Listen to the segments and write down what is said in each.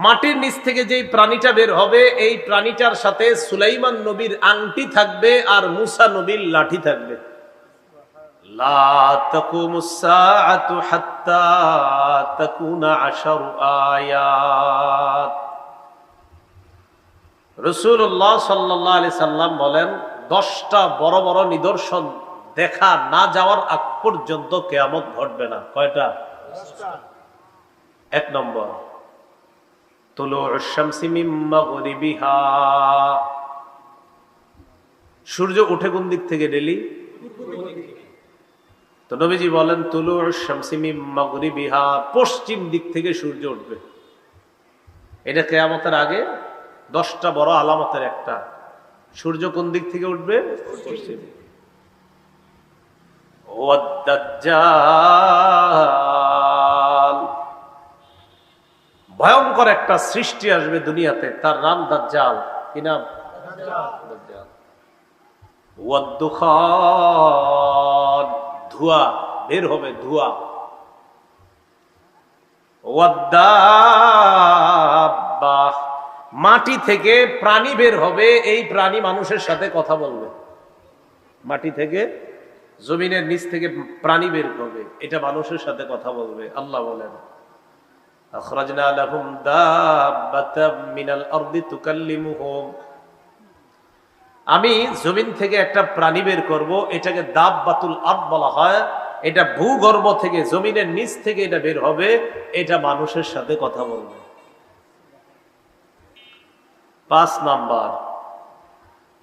মাটির নিচ থেকে যেই প্রাণীটা বের হবে এই প্রাণীটার সাথে সুলাইমান নবীর আংটি থাকবে আর মুসা নবীর লাঠি থাকবে। লা তাকুমুস সাআতু হাত্তা তাকুনা 10 আয়াত। রাসূলুল্লাহ সাল্লাল্লাহু আলাইহি সাল্লাম বলেন 10টা বড় বড় নিদর্শন দেখা না যাওয়ার আগ পর্যন্ত কিয়ামত ঘটবে না। কয়টা? 10টা। 1 নম্বর তুলুউশ শামসি মিন মাগরিবিহা, সূর্য ওঠে কোন দিক থেকে? ডেলি তো নবীজি বলেন তুলুউশ শামসি মিন মাগরিবিহা, পশ্চিম দিক থেকে সূর্য উঠবে। এটা কিয়ামতের আগে 10টা বড় আলামতের একটা। সূর্য কোন দিক থেকে উঠবে? পশ্চিম। ওয়াদ দাজ্জাল, ভয়ঙ্কর একটা সৃষ্টি আসবে দুনিয়াতে, তার নাম দাজ্জাল। কি নাম? দাজ্জাল। ওয়াদ দুখান, ধোঁয়া বের হবে, ধোঁয়া। ওয়াদ দাব্বা, মাটি থেকে প্রাণী বের হবে, এই প্রাণী মানুষের সাথে কথা বলবে। মাটি থেকে, জমিনের নিচ থেকে প্রাণী বের হবে, এটা মানুষের সাথে কথা বলবে। আল্লাহ বলেন আখরাজনা লাহুম দাব্বাতাম মিনাল আরদি তুকাল্লিমুহুম, আমি জমিন থেকে একটা প্রাণী বের করব, এটাকে দাব্বাতুল আরদ বলা হয়। এটা ভূগর্ভ থেকে, জমিনের নিচ থেকে এটা বের হবে, এটা মানুষের সাথে কথা বলবে। 5 নাম্বার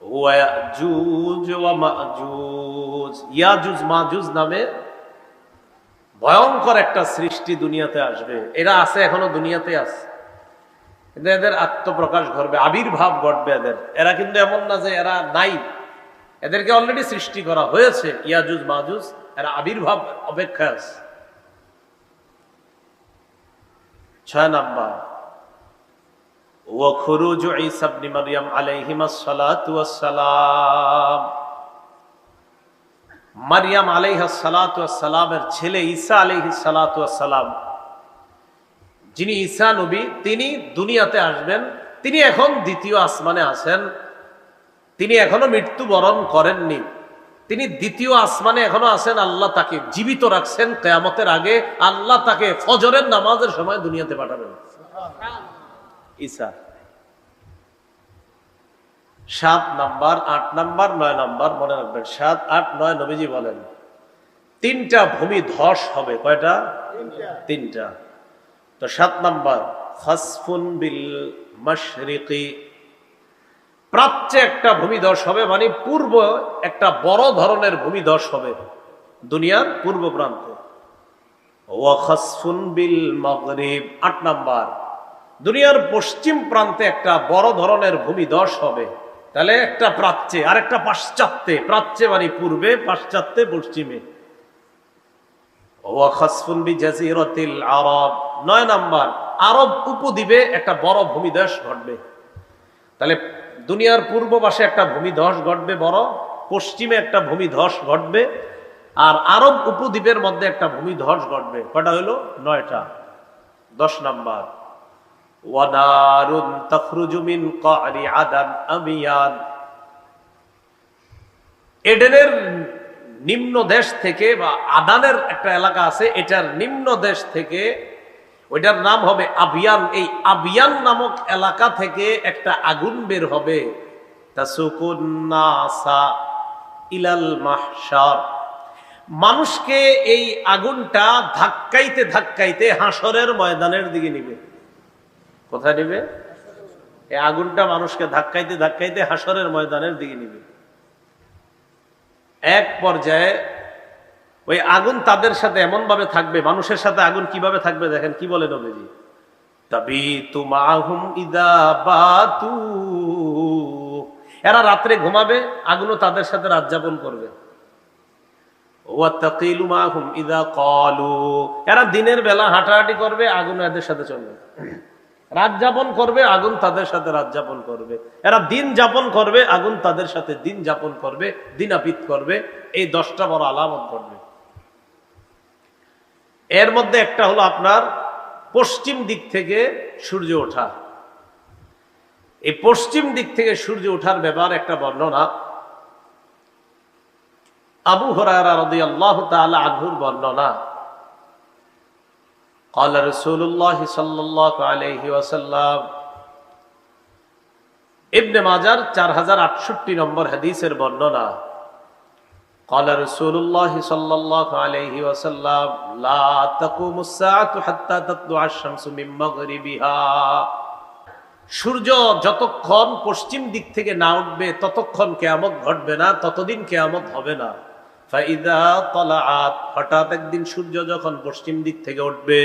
ইয়াজুজ ওয়া মাজুজ, ইয়াজুজ মাজুজ নামে ভয়ঙ্কর একটা সৃষ্টি দুনিয়াতে আসবে। এরা আছে, এখনো দুনিয়াতে আছে, কিন্তু এদের আত্মপ্রকাশ ঘটবে, আবির্ভাব ঘটবে এদের। এরা কিন্তু এমন না যে এরা নাই, এদেরকে অলরেডি সৃষ্টি করা হয়েছে। ইয়াজুজ মাজুজ, এরা আবির্ভাব অপেক্ষা আছে। 6 নাম্বার وخروج عيسى ابن مريم عليهما الصلاة والسلام, মারিয়াম আলাইহিস সালাতু ওয়াস সালামের ছেলে ঈসা আলাইহিস সালাতু ওয়াস সালাম, যিনি ঈসা নবী, তিনি দুনিয়াতে আসবেন। তিনি এখন দ্বিতীয় আসমানে আছেন, তিনি এখনো মৃত্যুবরণ করেননি, তিনি দ্বিতীয় আসমানে এখনো আছেন। আল্লাহ তাকে জীবিত রাখছেন কিয়ামতের আগে। আল্লাহ তাকে ফজরের নামাজের সময় দুনিয়াতে পাঠাবেন। ঈসা। 7 নাম্বার, 8 নাম্বার, 9 নাম্বার মনে রাখবেন। 7, 8, 9 নবীজি বলেন 3টা ভূমি ধস হবে। কয়টা? 3টা। তো 7 নাম্বার খাসফুন বিল মাশরিকি, প্রাচ্যে একটা ভূমিধস হবে, মানে পূর্ব একটা বড় ধরনের ভূমিধস হবে দুনিয়ার পূর্ব প্রান্তে। ওয়া খাসফুন বিল মাগরিব, 8 নাম্বার দুনিয়ার পশ্চিম প্রান্তে একটা বড় ধরনের ভূমিধস হবে। তাহলে একটা প্রাচ্যে আর একটা পাশ্চাত্যে, প্রাচ্যে মানে পূর্বে, পাশ্চাত্যে পশ্চিমে। ওয়া খাসফুন বিজাজিরাতিল আরব, 9 নাম্বার আরব উপদ্বীপে একটা বড় ভূমিধস ঘটবে। তাহলে দুনিয়ার পূর্ব পাশে একটা ভূমিধস ঘটবে বড়, পশ্চিমে একটা ভূমিধস ঘটবে, আর আরব উপদ্বীপের মধ্যে একটা ভূমিধস ঘটবে। কয়টা হলো? 9টা। 10 নাম্বার ওয়ানারুন তাখরুজু মিন ক্বারি আদান আমিয়ান, এডেনের নিম্ন দেশ থেকে, বা আদানের একটা এলাকা আছে, এটার নিম্ন দেশ থেকে, ওইটার নাম হবে আবিয়ান। এই আবিয়ান নামক এলাকা থেকে একটা আগুন বের হবে। তাসুকুন নাসা ইলাল মাহশার, মানুষকে এই আগুনটা ধাক্কাইতে ধাক্কাইতে হাসরের ময়দানের দিকে নিবে। কোথায় নিবে? এই আগুনটা মানুষকে ধাক্কাইতে ধাক্কাইতে হাসরের ময়দানের দিকে নিবে। এক পর্যায়ে ওই আগুন তাদের সাথে এমন ভাবে থাকবে, মানুষের সাথে আগুন কিভাবে থাকবে দেখেন কি বলে নবীজি, তাবিতু মাহুম ইদা বাতু, এরা রাত্রে ঘুমাবে, আগুনও তাদের সাথে রাত যাপন করবে। ওয়া তাকিলু মাহুম ইদা ক্বালু, এরা দিনের বেলা হাঁটাহাঁটি করবে, আগুন এদের সাথে চলবে। রাত যাপন করবে, আগুন তাদের সাথে রাত যাপন করবে। এরা দিন যাপন করবে, আগুন তাদের সাথে দিন যাপন করবে, দিনাপিত করবে। এই 10টা বড় আলামত ঘটবে। এর মধ্যে একটা হলো আপনার পশ্চিম দিক থেকে সূর্য ওঠা। এই পশ্চিম দিক থেকে সূর্য ওঠার ব্যাপার একটা বর্ণনা আবু হুরায়রা রাদিয়াল্লাহু তাআলা আনহুর বর্ণনা। قال رسول الله صلى الله عليه وسلم, ইবনে মাজার 4068 নম্বর হাদিসের বর্ণনা। قال رسول الله صلى الله عليه وسلم, لا تقوم الساعة حتى تطلع الشمس من مغربها। সূর্য যতক্ষণ পশ্চিম দিক থেকে না উঠবে ততক্ষণ কিয়ামত ঘটবে না, ততদিন কিয়ামত হবে না। ফাইদা তালাআত, হঠাৎ একদিন সূর্য যখন পশ্চিম দিক থেকে উঠবে,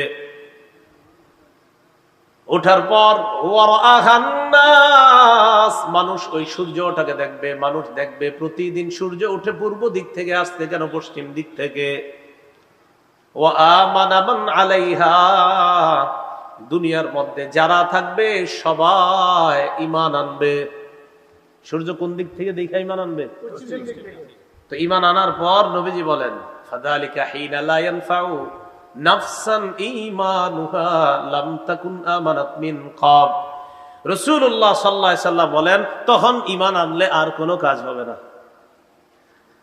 ওঠার পর ওয়ারাআহান নাস, মানুষ ওই সূর্যটাকে দেখবে, মানুষ দেখবে প্রতিদিন সূর্য উঠে পূর্ব দিক থেকে আসতে যেন পশ্চিম দিক থেকে। ওয়া আমানা মান আলাইহা, দুনিয়ার মধ্যে যারা থাকবে সবাই ঈমান আনবে। সূর্য কোন দিক থেকে দেখা ঈমান আনবে? তো ঈমান আনার পর নবীজি বলেন, ফাযালিকা হিনা লা ইয়ানফাউ নাফসান ঈমানুহা লাম তাকুন আমানাত মিন ক্বাব। রাসূলুল্লাহ সাল্লাল্লাহু আলাইহি সাল্লাম বলেন, তখন ঈমান আনলে আর কোনো কাজ হবে না।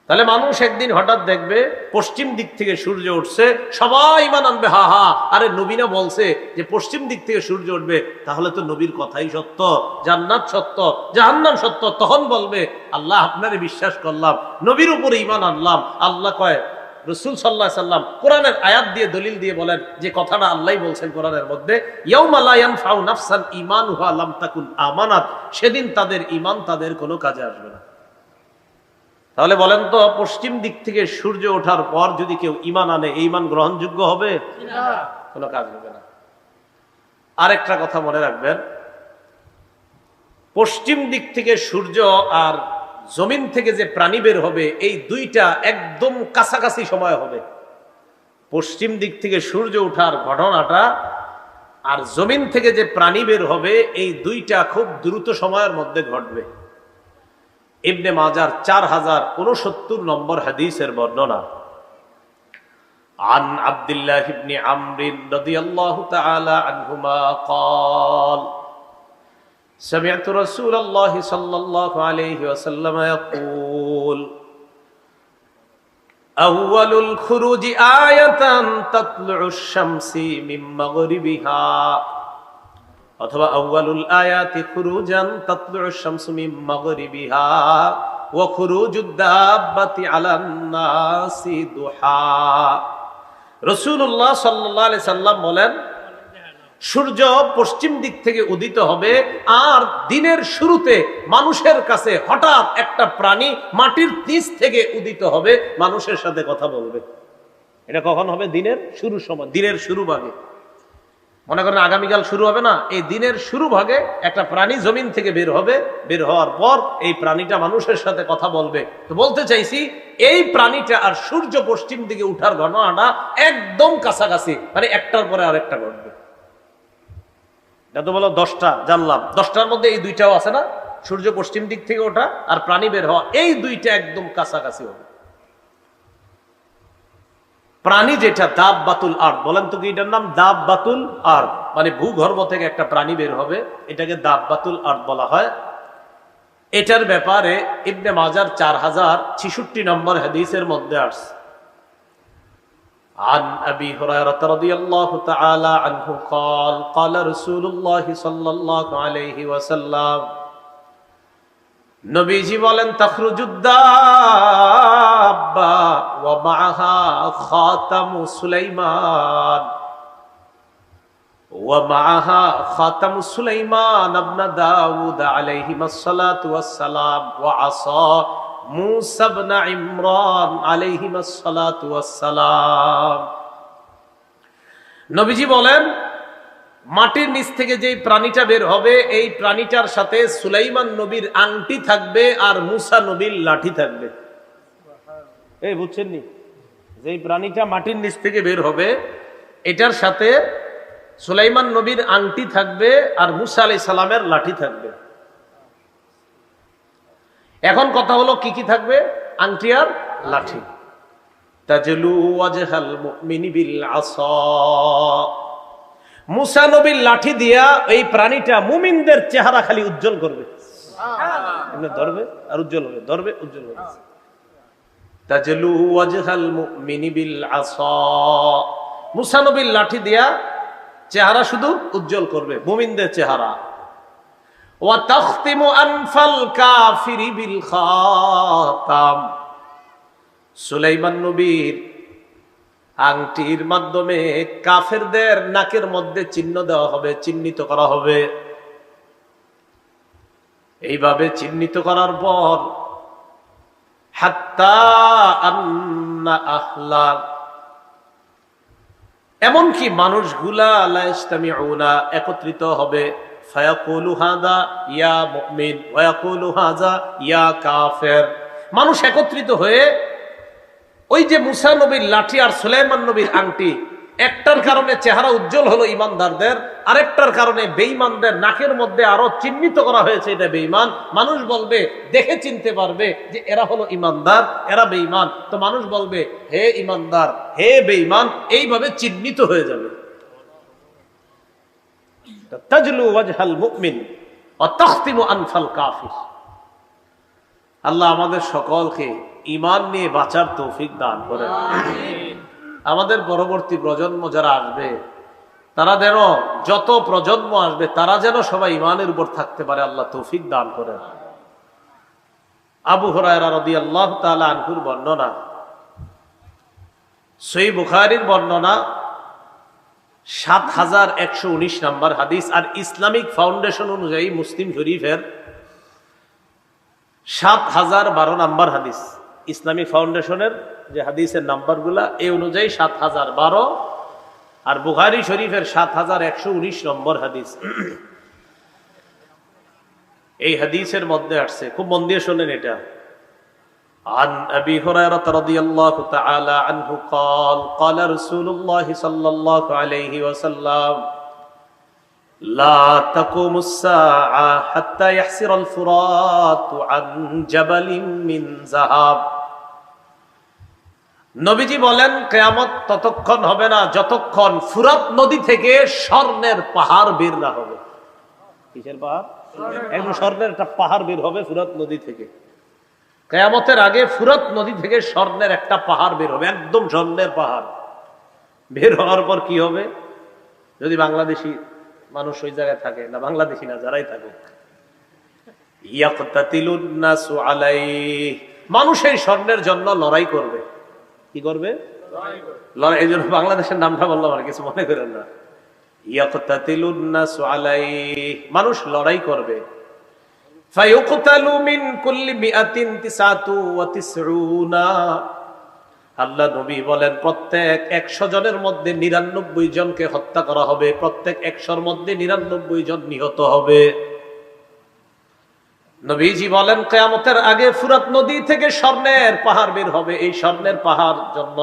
তাহলে মানুষ একদিন হঠাৎ দেখবে পশ্চিম দিক থেকে সূর্য উঠছে, সবাই ঈমান আনবে। হা হা, আরে নবী না বলছে যে পশ্চিম দিক থেকে সূর্য উঠবে, তাহলে তো নবীর কথাই সত্য, জান্নাত সত্য, জাহান্নাম সত্য। তখন বলবে, আল্লাহ আপনারে বিশ্বাস করলাম, নবীর উপরে ঈমান আনলাম। আল্লাহ কয়, রাসূল সাল্লাল্লাহু আলাইহি সাল্লাম কোরআনের আয়াত দিয়ে দলিল দিয়ে বলেন যে কথাটা আল্লাহই বলছেন কোরআনের মধ্যে, ইয়াউমা লা ইয়ানফাউ নাফসান ঈমানুহা লাম তাকুন আমানাত, সেদিন তাদের ঈমান তাদের কোনো কাজে আসবে না। তাহলে বলেন তো, পশ্চিম দিক থেকে সূর্য ওঠার পর যদি কেউ ঈমান আনে, এই ঈমান গ্রহণযোগ্য হবে? কোনো কাজ হবে না। আরেকটা কথা মনে রাখবেন, পশ্চিম দিক থেকে সূর্য আর জমিন থেকে যে প্রাণী বের হবে, এই দুইটা একদম কাছাকাছি সময় হবে। পশ্চিম দিক থেকে সূর্য ওঠার ঘটনাটা আর জমিন থেকে যে প্রাণী বের হবে, এই দুইটা খুব দ্রুত সময়ের মধ্যে ঘটবে। ইবনে মাজার 4069 নম্বর হাদিসের বর্ণনা। আন আব্দুল্লাহ ইবনে আমর রাদিয়াল্লাহু তাআলা আনহুমা قال, سمعت رسول الله صلى الله عليه وسلم يقول, أول الخروج آية تطلع الشمس من مغربها, অথবা আউয়ালুল আয়াতি খুরুজান তাতলু'ুশ শামসু মিন মাগরিবিহা ওয়া খুরুজুদ দাব্বাতি আলান নাসি দুহা। রাসূলুল্লাহ সাল্লাল্লাহু আলাইহি সাল্লাম বলেন, সূর্য পশ্চিম দিক থেকে উদিত হবে, আর দিনের শুরুতে মানুষের কাছে হঠাৎ একটা প্রাণী মাটির নিচ থেকে উদিত হবে, মানুষের সাথে কথা বলবে। এটা কখন হবে? দিনের শুরু সময়, দিনের শুরু ভাগে। মনে করেন আগামীকাল শুরু হবে না, এই দিনের শুরু ভাগে একটা প্রাণী জমিন থেকে বের হবে, বের হওয়ার পর এই প্রাণীটা মানুষের সাথে কথা বলবে। তো বলতে চাইছি, এই প্রাণীটা আর সূর্য পশ্চিম দিকে উঠার ঘটনাটা একদম কাছাকাছি, মানে একটার পরে আরেকটা ঘটবে। এটা তো বলো 10টা জানলাম, 10টার মধ্যে এই দুইটাও আছে না, সূর্য পশ্চিম দিক থেকে ওঠা আর প্রাণী বের হওয়া, এই দুইটা একদম কাছাকাছি হবে। প্রাণী যেটা দাব্বাতুল আরদ, বলেন তো কি এটার নাম? দাব্বাতুল আরদ, মানে ভূগর্ভ থেকে একটা প্রাণী বের হবে, এটাকে দাব্বাতুল আরদ বলা হয়। এটার ব্যাপারে ইবনে মাজার 4066 নম্বর হাদিসের মধ্যে আসছে। عن أبي هريرة رضي الله تعالى عنه قال, قال رسول الله صلى الله عليه وسلم, নবীজি বলেন, তাখরুজুদ দাব্বা ওয়া মাআহা খাতামু সুলাইমান ওয়া মাআহা খাতামু সুলাইমান ইবনে দাউদ আলাইহিমাস সালাতু ওয়াস সালাম ওয়া আসা মূসা ইবনে ইমরান আলাইহিমাস সালাতু ওয়াস সালাম। নবীজি বলেন, মাটির নিচ থেকে যে প্রাণীটা বের হবে, এই প্রাণীটার সাথে সুলাইমান নবীর আংটি থাকবে আর মূসা নবীর লাঠি থাকবে। এই বুঝছেন নি, যে প্রাণীটা মাটির নিচ থেকে বের হবে, এটার সাথে সুলাইমান নবীর আংটি থাকবে আর মূসা আলাইহিস সালামের লাঠি থাকবে। এখন কথা হলো, কি কি থাকবে? আংটি আর লাঠি। তাজলু ওয়াজহাল মুমিনি বিল আসা মুসা নবীর লাঠি দিয়া এই প্রাণীটা মুমিনদের চেহারা খালি উজ্জ্বল করবে, ধরবে আর উজ্জ্বল হবে, ধরবে উজ্জ্বল হবে। তাজলু ওয়াজহাল মুমিনি বিল আসা, মুসা নবীর লাঠি দিয়া চেহারা শুধু উজ্জ্বল করবে মুমিনদের চেহারা। ওয়া তাখতিমু আনফাল কাফিরি বিল খাতাম, সুলাইমান নবীর আংটির মাধ্যমে কাফেরদের নাকের মধ্যে চিহ্ন দেওয়া হবে, চিহ্নিত করা হবে। এইভাবে চিহ্নিত করার পর হাত্তা আন্না আহলা, এমনকি মানুষগুলা লা ইসতামিউনা, একত্রিত হবে। ফায়াকুলু হাযা ইয়া মুমিন ওয়া ইয়াকুলু হাযা ইয়া কাফির, মানুষ একত্রিত হয়ে ওই যে মুসা নবীর লাঠি আর সুলাইমান নবীর আংটি, একটার কারণে চেহারা উজ্জ্বল হলো ইমানদারদের, আরেকটার কারণে বেঈমানদের নাকের মধ্যে আরো চিহ্নিত করা হয়েছে এটা বেঈমান। মানুষ বলবে, দেখে চিনতে পারবে যে এরা হলো ইমানদার, এরা বেঈমান। তো মানুষ বলবে হে ইমানদার, হে বেঈমান, এইভাবে চিহ্নিত হয়ে যাবে। তাজলু ওয়াজহাল মুমিন ওয়া তাখতিমু আনফাল কাফির। আল্লাহ আমাদের সকলকে ঈমান নিয়ে বাঁচার তৌফিক দান করেন। আমাদের পরবর্তী প্রজন্ম যারা আসবে, তারা যেন, যত প্রজন্ম আসবে তারা যেন সবাই ঈমানের উপর থাকতে পারে, আল্লাহ তৌফিক দান করেন। আবু হুরায়রা রাদিয়াল্লাহু তাআলা আনহুর বর্ণনা, সহিহ বুখারীর বর্ণনা, ৭১১৯ নম্বর হাদিস, আর ইসলামিক ফাউন্ডেশন অনুযায়ী মুসলিম শরীফের ৭০১২ নম্বর হাদিস। ইসলামিক ফাউন্ডেশনের যে হাদিসের নাম্বারগুলা এই অনুযায়ী ৭০১২, আর বুখারী শরীফের ৭১১৯ নম্বর হাদিস। এই হাদিসের মধ্যে আসছে, খুব মন দিয়ে শোনেন এটা। عن أبي هريرة رضي الله تعالى عنه قال قال رسول الله صلى الله عليه وسلم لا تقوم الساعة حتى يحسر الفرات عن جبل من ذهب। নবীজি বলেন কিয়ামত ততক্ষণ হবে না যতক্ষণ ফুরাত নদী থেকে স্বর্ণের পাহাড় বের না হবে। কিসের পাহাড়? একদম স্বর্ণের একটা পাহাড় বের হবে ফুরাত নদী থেকে। কিয়ামতের আগে ফুরাত নদী থেকে স্বর্ণের একটা পাহাড় বের হবে, একদম স্বর্ণের পাহাড়। বের হওয়ার পর কি হবে? যদি বাংলাদেশি মানুষ ওই জায়গায় থাকে, না বাংলাদেশি না যারাই থাকুক, ইয়াকতাতিলুন নাসু আলাইহি, মানুষ এই স্বর্ণের জন্য লড়াই করবে। কি করবে? লড়াই। এই জন্য বাংলাদেশের নামটা বললাম, আর কিছু মনে করেন না। ইয়াকতাতিলুন নাসু আলাইহি, মানুষ লড়াই করবে। ফায়ুকতালু মিন কুল্লি মিআতিন তিসআতু ওয়া তিসউনা, আল্লাহ নবী বলেন প্রত্যেক ১০০ জনের মধ্যে ৯৯ জনকে হত্যা করা হবে, প্রত্যেক ১০০-র মধ্যে ৯৯ জন নিহত হবে। নবীজি বলেন কিয়ামতের আগে ফুরাত নদী থেকে স্বর্ণের পাহাড় বের হবে। এই স্বর্ণের পাহাড় জন্য,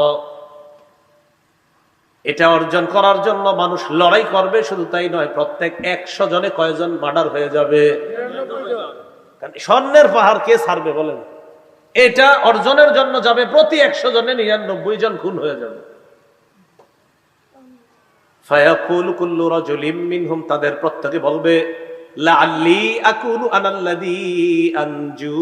এটা অর্জন করার জন্য মানুষ লড়াই করবে। শুধু তাই নয়, প্রত্যেক ১০০ জনে কয়জন মার্ডার হয়ে যাবে? স্বর্ণের পাহাড় কে ছাড়বে বলেন? এটা অর্জনের জন্য যাবে, প্রতি ১০০ জনে ৯৯ জন খুন হয়ে যাবে। ফায়াকুলু কুল্লু রাজুলিম মিনহুম, তাদের প্রত্যেকে বলবে লাআল্লি আকুনু আনাল্লাযী আনজু,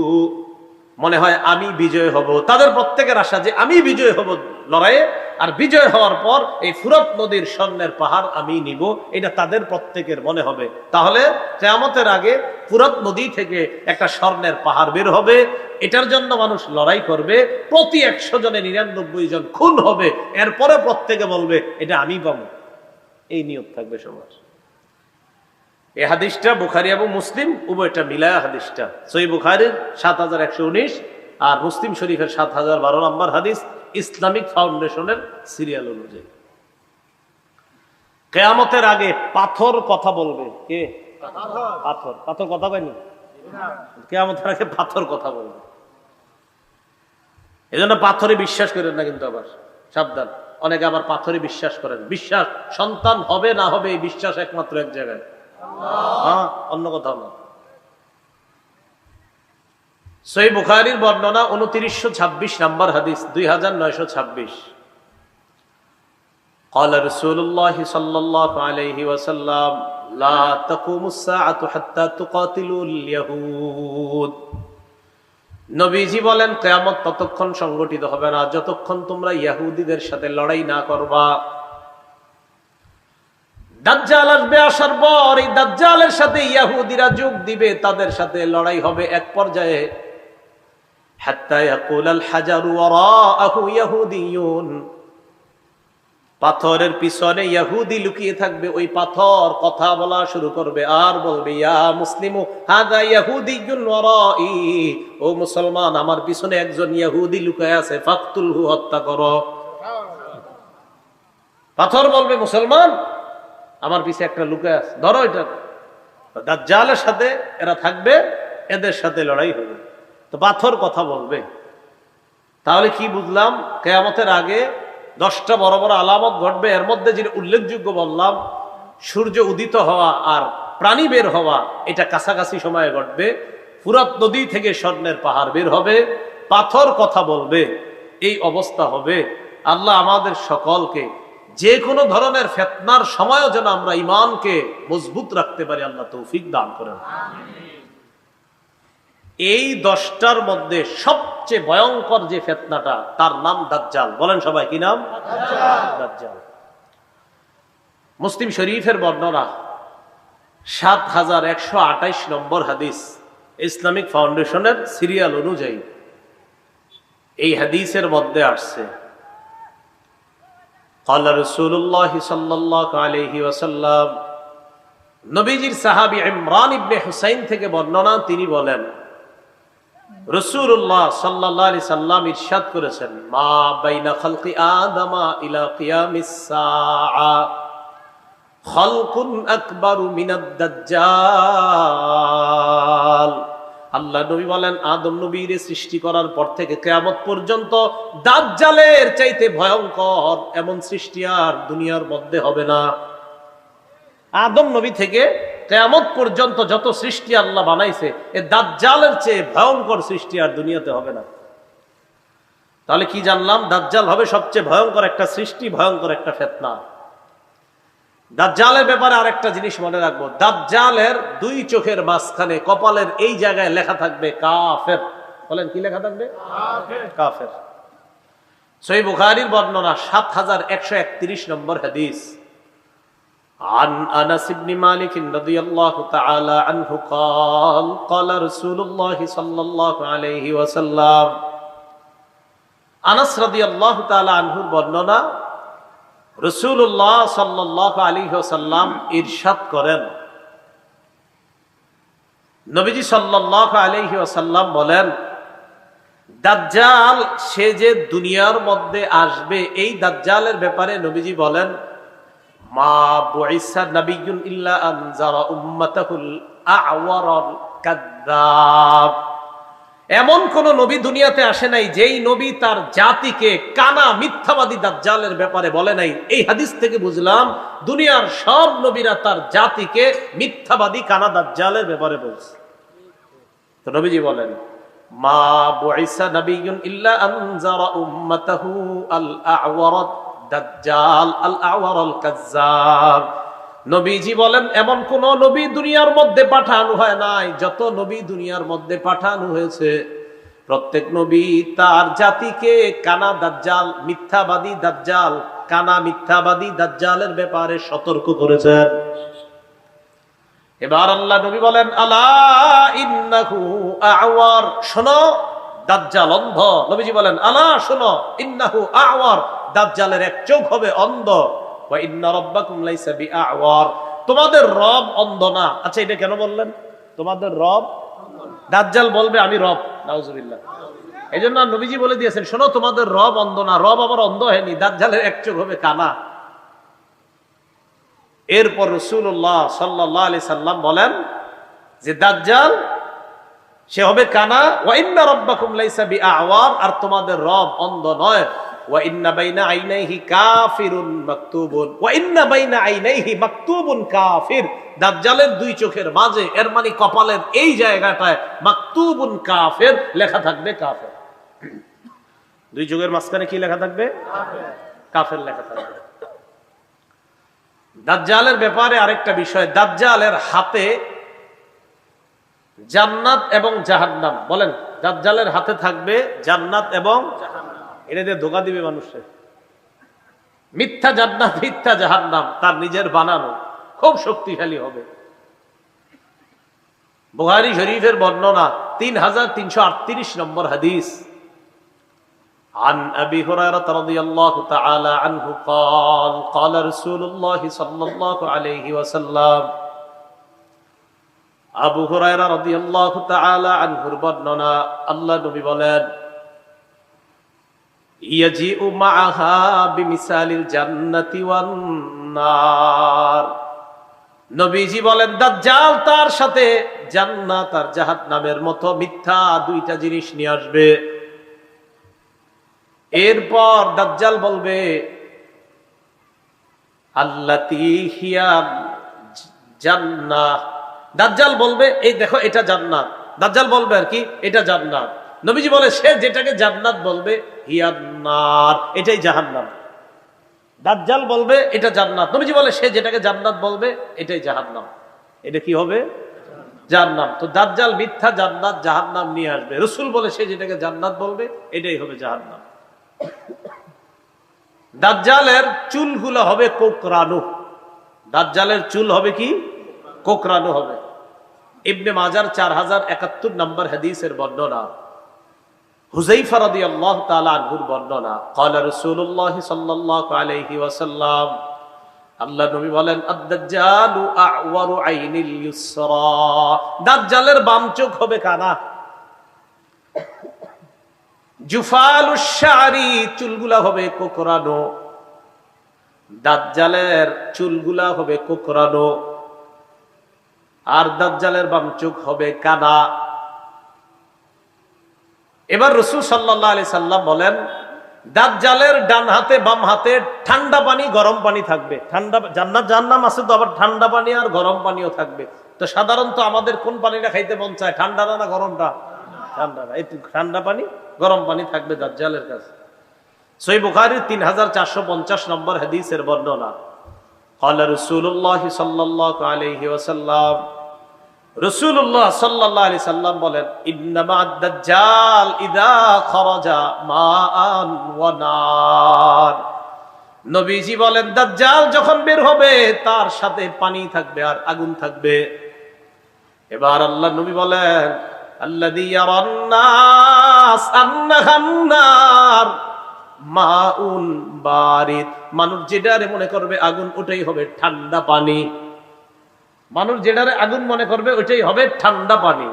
মনে হয় আমি বিজয় হব। তাদের প্রত্যেকের আশা যে আমি বিজয় হব লড়াইয়ে, আর বিজয় হওয়ার পর এই ফুরাত নদীর স্বর্ণের পাহাড় আমি নিব, এটা তাদের প্রত্যেকের মনে হবে। তাহলে কিয়ামতের আগে ফুরাত নদী থেকে একটা স্বর্ণের পাহাড় বের হবে, এটার জন্য মানুষ লড়াই করবে, প্রতি ১০০ জনে ৯৯ জন খুন হবে, এরপরে প্রত্যেকে বলবে এটা আমি পাবো। এই নিয়ত থাকবে সবার। এই হাদিসটা বুখারী এবং মুসলিম উভয়টা মিলায়া হাদিসটা, সহিহ বুখারীর ৭১১৯ আর মুসলিম শরীফের ৭০১২ নম্বর হাদিস, ইসলামিক ফাউন্ডেশনের সিরিয়াল অনুযায়ী। কিয়ামতের আগে পাথর কথা বলবে। কে? পাথর। পাথর কথা কয়নি? কিয়ামতের আগে পাথর কথা বলবে। এজন্য পাথরে বিশ্বাস করেন না কিন্তু, আবার সাবধান। অনেকে আবার পাথরে বিশ্বাস করেন। বিশ্বাস সন্তান হবে না হবে এই বিশ্বাস একমাত্র এক জায়গায়, হ্যাঁ, অন্য কোথাও না। সহিহ বুখারীর বর্ণনা ২৯২৬ নম্বর হাদিস, ২৯২৬। قال رسول الله صلى الله عليه وسلم لا تقوم الساعة حتى تقاتلوا اليهود। নবীজি বলেন কিয়ামত ততক্ষণ সংগঠিত হবে না যতক্ষণ তোমরা ইহুদিদের সাথে লড়াই না করবা। দাজ্জাল আসবে, আসার পর এই দাজ্জালের সাথে ইহুদিরা যোগ দিবে, তাদের সাথে লড়াই হবে এক পর্যায়ে হাত্তা ইয়াকুলাল হাজারু ওয়ারাআহু ইহুদিয়ুন, পাথরের পিছনে ইহুদি লুকিয়ে থাকবে, ওই পাথর কথা বলা শুরু করবে আর বলবে ইয়া মুসলিমু হাযা ইহুদিয়ুন ওয়ারাই, ও মুসলমান আমার পিছনে একজন ইহুদি লুকায় আছে, ফাকতুলহু, হত্যা করো। পাথর বলবে মুসলমান আমার পিছে একটা লুকায় আছে, ধরো এটা। দাজ্জালের সাথে এরা থাকবে, এদের সাথে লড়াই হবে। তো পাথর কথা বলবে। তাহলে কি বুঝলাম? কিয়ামতের আগে 10টা বড় বড় আলামত ঘটবে। এর মধ্যে যেটা উল্লেখযোগ্য বললাম, সূর্য উদিত হওয়া আর প্রাণী বের হওয়া, এটা কাছাকাছি সময়ে ঘটবে। ফুরাত নদী থেকে স্বর্ণের পাহাড় বের হবে, পাথর কথা বলবে, এই অবস্থা হবে। আল্লাহ আমাদের সকলকে যে কোনো ধরনের ফিতনার সময়ও যেন আমরা ঈমানকে মজবুত রাখতে পারি, আল্লাহ তৌফিক দান করেন। এই 10টার মধ্যে সবচেয়ে ভয়ঙ্কর যে ফিতনাটা, তার নাম দাজ্জাল। বলেন সবাই, কি নাম? দাজ্জাল। মুসলিম শরীফের বর্ণনা 7128 নম্বর হাদিস, ইসলামিক ফাউন্ডেশনের সিরিয়াল অনুযায়ী এই হাদিসের মধ্যে আসছে قال رسول الله صلى الله عليه وسلم, নবীজির সাহাবী ইমরান ইবনে হুসাইন থেকে বর্ণনা, তিনি বলেন রাসূলুল্লাহ সাল্লাল্লাহু আলাইহি সাল্লাম ইরশাদ করেছেন, মা বাইনা খালকি আদামা ইলা কিয়ামিস সাআ খালকুন আকবারু মিনাদ দাজ্জাল। আল্লাহ নবী বলেন আদম নবীর সৃষ্টি করার পর থেকে কিয়ামত পর্যন্ত দাজ্জালের চাইতে ভয়ঙ্কর এমন সৃষ্টি আর দুনিয়ার মধ্যে হবে না। আদম নবী থেকে কিয়ামত পর্যন্ত যত সৃষ্টি আল্লাহ বানাইছে, এ দাজ্জালের চেয়ে ভয়ঙ্কর সৃষ্টি আর দুনিয়াতে হবে না। তাহলে কি জানলাম? দাজ্জাল হবে সবচেয়ে ভয়ঙ্কর একটা সৃষ্টি, ভয়ঙ্কর একটা ফিতনা। দাজ্জালের ব্যাপারে আরেকটা জিনিস মনে রাখবো, দাজ্জালের 2 চোখের মাঝখানে কপালের এই জায়গায় লেখা থাকবে কাফের। বলেন কি লেখা থাকবে? কাফের। সহিহ বুখারীর বর্ণনা 7131 নম্বর হাদিস, عن أنس بن مالك رضي الله تعالى عنه قال قال رسول الله صلى الله عليه وسلم, আনাস রাদিয়াল্লাহু তাআলা আনহুর বর্ণনা, রাসূলুল্লাহ সাল্লাল্লাহু আলাইহি ওয়াসাল্লাম ইরশাদ করেন, নবীজি সাল্লাল্লাহু আলাইহি ওয়াসাল্লাম বলেন, দাজ্জাল সে যে দুনিয়ার মধ্যে আসবে, এই দাজ্জালের ব্যাপারে নবীজি বলেন, মা বুইসা নাবিয়্যুন ইল্লা আনজারা উম্মাতাহুল আ'ওয়ারাল কাযযাব। এমন কোন নবী দুনিয়াতে আসে নাই যেই নবী তার জাতিকে কানা মিথ্যাবাদী দাজ্জালের ব্যাপারে বলে নাই। এই হাদিস থেকে বুঝলাম দুনিয়ার সব নবীরা তার জাতিকে মিথ্যাবাদী কানা দাজ্জালের ব্যাপারে বলছে। তো নবীজি বলেন, মা বুইসা নাবিয়্যুন ইল্লা আনজারা উম্মাতাহু আল আ'ওয়ারাত দাজ্জাল আল আ'ওয়ারাল কাযযাব। নবীজি বলেন এমন কোন নবী দুনিয়ার মধ্যে পাঠানো হয় নাই, যত নবী দুনিয়ার মধ্যে পাঠানো হয়েছে প্রত্যেক নবী তার জাতিকে কানা দাজ্জাল, মিথ্যাবাদী দাজ্জাল, কানা মিথ্যাবাদী দাজ্জালের ব্যাপারে সতর্ক করেছেন। এবার আল্লাহ নবী বলেন, আলা ইন্নাহু আ'ওয়ার, শোনো দাজ্জাল অন্ধ। নবীজি বলেন, আলা শোনো, ইন্নাহু আ'ওয়ার, দাজ্জালের এক চোখ হবে অন্ধ। ওয়া ইন্না রাব্বাকুম লাইসা বিআ'ওয়ার, তোমাদের রব অন্ধ না। আচ্ছা এটা কেন বললেন তোমাদের রব? দাজ্জাল বলবে আমি রব, নাউজুবিল্লাহ। এইজন্য নবীজি বলে দিয়েছেন, শোনো তোমাদের রব অন্ধ না, রব আবার অন্ধ হয়নি, দাজ্জালের এক চোখ হবে কানা। এরপর রাসূলুল্লাহ সাল্লাল্লাহু আলাইহি সাল্লাম বলেন যে দাজ্জাল সে হবে কানা, ওয়া ইন্না রাব্বাকুম লাইসা বিআ'ওয়ার, আর তোমাদের রব অন্ধ নয়। ওয়া ইন্না বাইনা আইনাইহি কাফিরুন মাকতুবুন, ওয়া ইন্না বাইনা আইনাইহি মাকতুবুন কাফির, দাজ্জালের 2 চোখের মাঝে, এর মানে কপালের এই জায়গাটায় মাকতুবুন কাফির লেখা থাকবে, কাফের। 2 চোখের মাঝখানে কি লেখা থাকবে? কাফের লেখা থাকবে। দাজ্জালের ব্যাপারে আরেকটা বিষয়, দাজ্জালের হাতে জান্নাত এবং জাহান্নাম। বলেন, দাজ্জালের হাতে থাকবে জান্নাত এবং এটা দিয়ে ধোঁকা দিবে মানুষের। মিথ্যা জান্নাত মিথ্যা জাহান্নাম তার নিজের বানানো, খুব শক্তিশালী হবে। বুখারী শরীফের বর্ণনা 3338 নম্বর হাদিস। عن أبي هريرة رضي الله تعالى عنه قال قال رسول الله صلى الله عليه وسلم আবু হুরায়রা রাদিয়াল্লাহু তাআলা আনহুর বর্ণনা, আল্লাহ নবী বলেন, ইয়াজিউ মাআহা বিমিসালিল জান্নাতি ওয়ান নার। নবীজি বলেন, দাজ্জাল তার সাথে জান্নাত আর জাহান্নামের মতো মিথ্যা দুইটা জিনিস নিয়ে আসবে। এরপর দাজ্জাল বলবে, আল্লাতী হিয়া জান্নাহ। দাজ্জাল বলবে, এই দেখো এটা জান্নাত। দাজ্জাল বলবে আর কি, এটা জান্নাত। নবীজি বলে, সে যেটাকে জান্নাত বলবে, হিয়ান নার, এটাই জাহান্নাম। দাজ্জাল বলবে এটা জান্নাত, নবীজি বলে সে যেটাকে জান্নাত বলবে এটাই জাহান্নাম। এটা কি হবে? জাহান্নাম। তো দাজ্জাল মিথ্যা জান্নাত জাহান্নাম নিয়ে আসবে। রাসূল বলে সে যেটাকে জান্নাত বলবে এটাই হবে জাহান্নাম। দাজ্জালের চুলগুলো হবে কোকড়ানো। দাজ্জালের চুল হবে কি? কোকড়ানো হবে। ইবনে মাজার 4071 নম্বর হাদিসের বর্ণনা, হুযায়ফা রাদিয়াল্লাহু তাআলা আনহুর বর্ণনা, ক্বালা রাসূলুল্লাহ সাল্লাল্লাহু আলাইহি ওয়াসাল্লাম, আল্লাহ নবী বলেন, আদ-দাজ্জালু আ'ওয়ারু আইনিল ইউসরা। দাজ্জালের বাম চোখ হবে কানা। জুফালুশ শা'রি, চুলগুলা হবে কোকড়ানো। দাজ্জালের চুলগুলা হবে কোকড়ানো আর দাজ্জালের বাম চোখ হবে কানা। এবার রাসূল সাল্লাল্লাহু আলাইহি সাল্লাম বলেন, দাজ্জালের ডান হাতে বাম হাতে ঠান্ডা পানি গরম পানি থাকবে। ঠান্ডা জান্নাত জাহান্নাম আছে তো, আবার ঠান্ডা পানি আর গরম পানিও থাকবে। তো সাধারণত আমাদের কোন পানিটা খাইতে মন চায়, ঠান্ডাটা না গরমটা? ঠান্ডাটা। এই ঠান্ডা পানি গরম পানি থাকবে দাজ্জালের কাছে। সহিহ বুখারী 3450 নম্বর হাদিসের বর্ণনা, ক্বালা রাসূলুল্লাহ সাল্লাল্লাহু আলাইহি ওয়াসাল্লাম, রাসূলুল্লাহ সাল্লাল্লাহু আলাইহি সাল্লাম বলেন, ইন্নামা আদ-দাজ্জাল ইযা খারাজা মাআন ওয়া নার। নবীজি বলেন, দাজ্জাল যখন বের হবে তার সাথে পানি থাকবে আর আগুন থাকবে। এবার আল্লাহ নবী বলেন, আল্লাযী ইয়ারান নাস আন্নাহান নার মাউন বারিদ। মানুষ যেটারে মনে করবে আগুন, ওটাই হবে ঠান্ডা পানি। মানুষ যেটারে আগুন মনে করবে ওইটাই হবে ঠান্ডা পানি।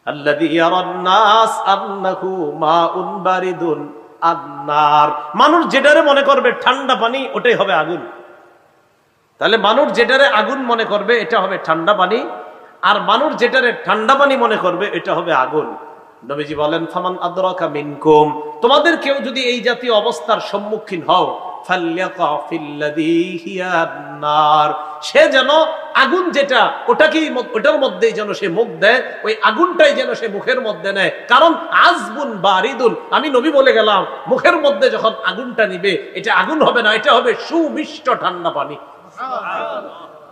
আল্লাযী ইয়ারান নাস আন্নাহু মাউন বারিদুন আন-নার। মানুষ যেটারে মনে করবে ঠান্ডা পানি, ওটাই হবে আগুন। তাহলে মানুষ যেটারে আগুন মনে করবে এটা হবে ঠান্ডা পানি, আর মানুষ যেটারে ঠান্ডা পানি মনে করবে এটা হবে আগুন। নবীজি বলেন, ফামান আদরাকা মিনকুম, তোমাদের কেউ যদি এই জাতীয় অবস্থার সম্মুখীন হও, ফালইয়াকা ফিল্লাযী হিয়া নার, সে যেন আগুন যেটা ওটাকেই ওটার মধ্যেই যেন সে মুখ দেয়, ওই আগুনটাই যেন সে মুখের মধ্যে নেয়। কারণ আযবুন বারিদুন, আমি নবী বলে গেলাম, মুখের মধ্যে যখন আগুনটা নিবে এটা আগুন হবে না, এটা হবে সুমিষ্ট ঠান্ডা পানি।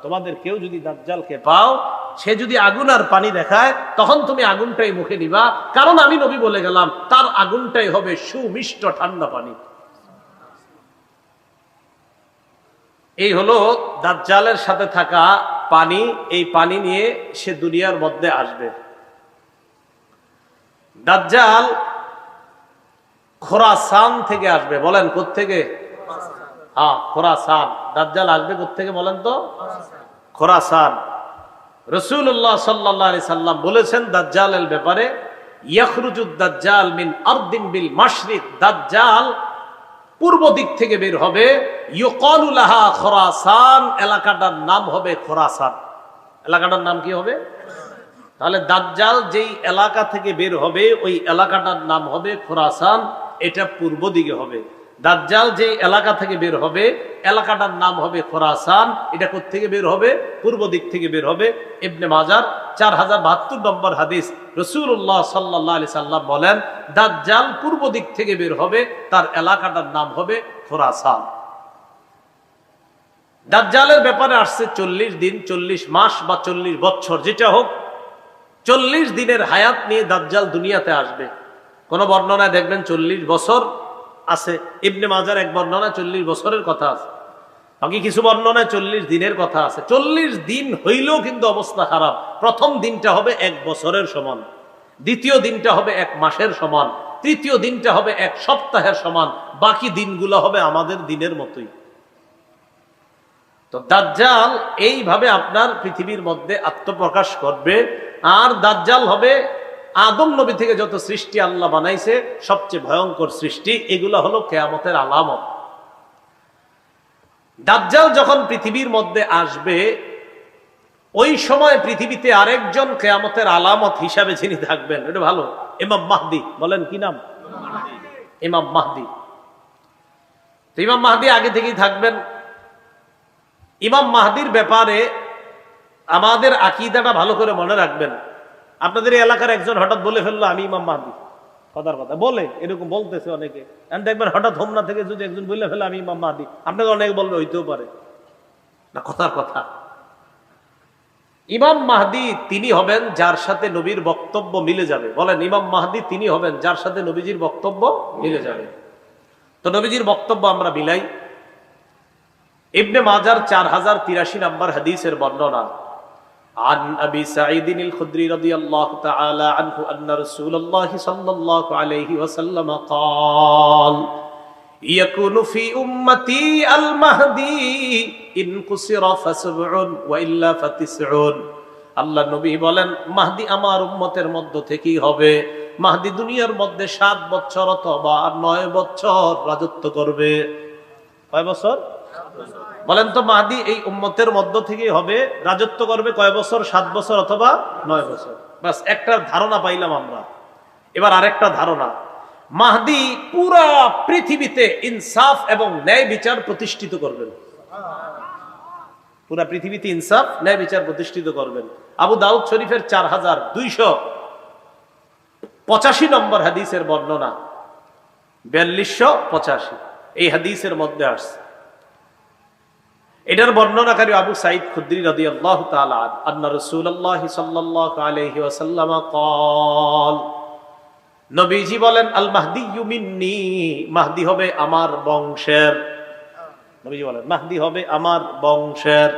তোমাদের কেউ যদি দাজ্জালকে পাও, সে যদি আগুন আর পানি দেখায়, তখন তুমি আগুনটাই মুখে নিবা, কারণ আমি নবী বলে গেলাম তার আগুনটাই হবে সুমিষ্ট ঠান্ডা পানি। এই হলো দাজ্জালের সাথে থাকা পানি। এই পানি নিয়ে সে দুনিয়ার মধ্যে আসবে। দাজ্জাল খোরাসান থেকে আসবে। বলেন কোত্থেকে? হ্যাঁ, খোরাসান। দাজ্জাল আসবে কোত্থেকে বলেন তো? খোরাসান। রাসূলুল্লাহ সাল্লাল্লাহু আলাইহি সাল্লাম বলেছেন দাজ্জালের ব্যাপারে, ইয়াখরুজুদ দাজ্জাল মিন আরদিন বিল মাশরিক, দাজ্জাল পূর্ব দিক থেকে বের হবে। ইউকালু লাহা খোরাসান, এলাকাটার নাম হবে খোরাসান। এলাকাটার নাম কি হবে? তাহলে দাজ্জাল যেই এলাকা থেকে বের হবে ওই এলাকাটার নাম হবে খোরাসান, এটা পূর্ব দিকে হবে। দাজ্জাল যে এলাকা থেকে বের হবে এলাকাটার নাম হবে খোরাসান, এটা কোত্থেকে বের হবে? পূর্ব দিক থেকে বের হবে। ইবনে মাজার 4072 নম্বর হাদিস, রাসূলুল্লাহ সাল্লাল্লাহু আলাইহি সাল্লাম বলেন, দাজ্জাল পূর্ব দিক থেকে বের হবে, তার এলাকাটার নাম হবে খোরাসান। দাজ্জালের ব্যাপারে আসছে 40 দিন, 40 মাস বা 40 বছর, যেটা হোক 40 দিনের হায়াত নিয়ে দাজ্জাল দুনিয়াতে আসবে। কোন বর্ণনায় দেখবেন 40 বছর আছে, ইবনে মাজার এক বর্ণনায় 40 বছরের কথা আছে, বাকি কিছু বর্ণনায় 40 দিনের কথা আছে। 40 দিন হইলেও কিন্তু অবস্থা খারাপ। প্রথম দিনটা হবে 1 বছরের সমান, দ্বিতীয় দিনটা হবে 1 মাসের সমান, তৃতীয় দিনটা হবে 1 সপ্তাহের সমান, বাকি দিনগুলো হবে আমাদের দিনের মতোই। তো দাজ্জাল এইভাবে আপনার পৃথিবীর মধ্যে আত্মপ্রকাশ করবে। আর দাজ্জাল হবে আদম নবী থেকে যত সৃষ্টি আল্লাহ বানাইছে সবচেয়ে ভয়ঙ্কর সৃষ্টি। এগুলো হলো কিয়ামতের আলামত। দাজ্জাল যখন পৃথিবীর মধ্যে আসবে, ওই সময় পৃথিবীতে আরেকজন কিয়ামতের আলামত হিসাবে যিনি থাকবেন, এটা ভালো, ইমাম মাহদি। বলেন কি নাম? ইমাম মাহদি। তো ইমাম মাহদি আগে থেকেই থাকবেন। ইমাম মাহদির ব্যাপারে আমাদের আকীদাটা ভালো করে মনে রাখবেন। আপনাদের এই এলাকার একজন হঠাৎ বলে ফেললো আমি ইমাম মাহদি, কথার কথা বলে, এরকম বলতেছে অনেকে, দেখবেন হঠাৎ হোমনা থেকে যদি একজন বলে ফেলে আমি ইমাম মাহদি, আপনাকে অনেকে বলবে হইতেও পারে না, কথার কথা। ইমাম মাহদি তিনি হবেন যার সাথে নবীর বক্তব্য মিলে যাবে। বলেন, ইমাম মাহদি তিনি হবেন যার সাথে নবীজির বক্তব্য মিলে যাবে। তো নবীজির বক্তব্য আমরা মিলাই। ইবনে মাজার 4083 নম্বর হাদিসের বর্ণনা। عن أبي سعيد الخدري رضي الله تعالى عنه أن رسول الله صلى الله عليه وسلم قال يكون في أمتي المهدي إن قصر فسبع وإلا فتسع। আল্লাহ নবী বলেন, মাহদি আমার উম্মতের মধ্য থেকেই হবে। মাহদি দুনিয়ার মধ্যে 7 বছর অথবা 9 বছর রাজত্ব করবে। কয় বছর? বলেন তো, মাহদি এই উম্মতের মধ্য থেকেই হবে, রাজত্ব করবে কয় বছর? 7 বছর অথবা 9 বছর। বাস একটা ধারণা পাইলাম আমরা। এবার আরেকটা ধারণা, মাহদি পুরা পৃথিবীতে ইনসাফ এবং ন্যায় বিচার প্রতিষ্ঠিত করবেন। পুরা পৃথিবীতে ইনসাফ ন্যায় বিচার প্রতিষ্ঠিত করবেন। আবু দাউদ শরীফের 4285 নম্বর হাদিসের বর্ণনা, 4285 এই হাদিসের মধ্যে আসছে। এটার বর্ণনাকারী আবু সাঈদ খুদরি রাদিয়াল্লাহু তাআলা আন্না রাসূলুল্লাহ সাল্লাল্লাহু আলাইহি ওয়াসাল্লাম قال, নবীজি বলেন, আল মাহদিয়্যু মিন্নি, মাহদি হবে আমার বংশের। নবীজি বলেন মাহদি হবে আমার বংশের।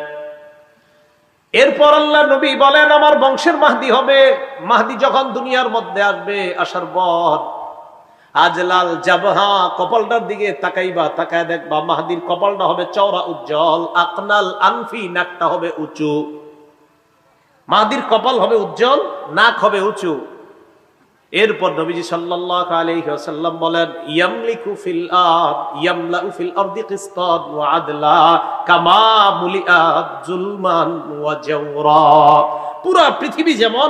এরপর আল্লাহ নবী বলেন আমার বংশের মাহদি হবে। মাহদি যখন দুনিয়ার মধ্যে আসবে, আসার পর আজলাল জাবহা, কপালটার দিকে তাকাইবা, তাকায় দেখবা মাহদির কপালটা হবে চওড়া উজ্জ্বল। আকনাল আনফি, নাকটা হবে উঁচু। মাহদির কপাল হবে উজ্জ্বল, নাক হবে উঁচু। এরপর নবীজি সাল্লাল্লাহু আলাইহি ওয়াসাল্লাম বলেন, ইয়ামলিকু ফিল আরদ, ইয়ামলাউ ফিল আরদি কিসতান ওয়া আদলা কামা মুলিআত যুলমান ওয়া জাওরা। পুরা পৃথিবী যেমন